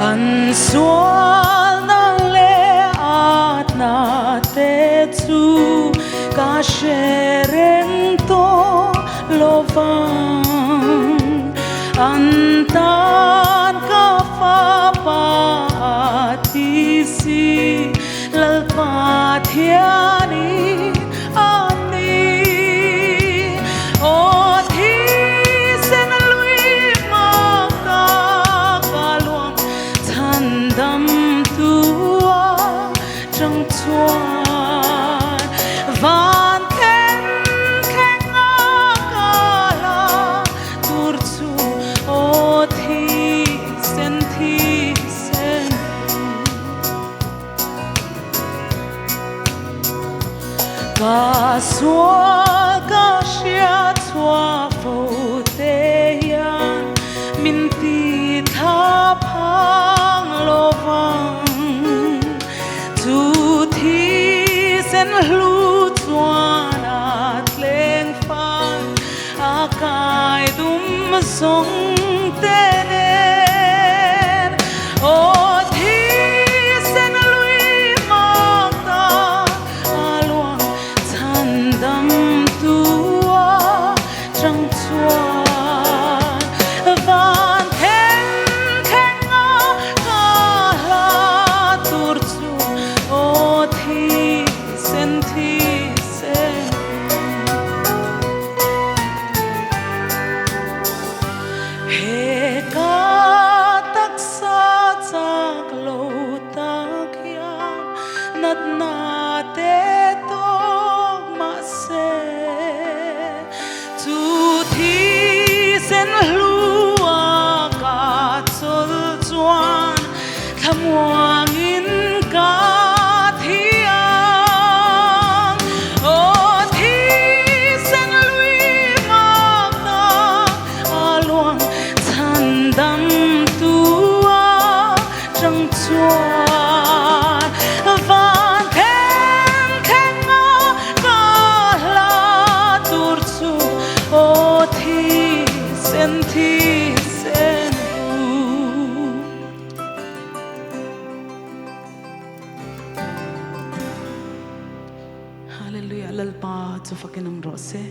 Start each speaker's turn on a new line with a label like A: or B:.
A: an sual nang le at na te chu ka shereng to lovang an tan ka fa pa ti si lal pa thiani ani o Thisen lui ma ka ka luang chan dam tua trong chuan van ten khen nga ka la tur chu o Thisen ka sual ka shia chua pho te yan min ti tha phang lovang chu Thisen hlu chuan at leng fan a kai dum song te nen o Thisen lui ma ta aluang chan dam tua trong chuan van then khen nga ka la tur chu o Thisen he ka tak sa chak lo tak yan nat na te to ma se chu Thisen hlua ka chol chuan thamwang in ka thiang o Thisen lui ma ka aluang chan dam tua trong chuan van then khen nga ka la tur chu o Thisen Hallelujah lalpa chu fakin ang rose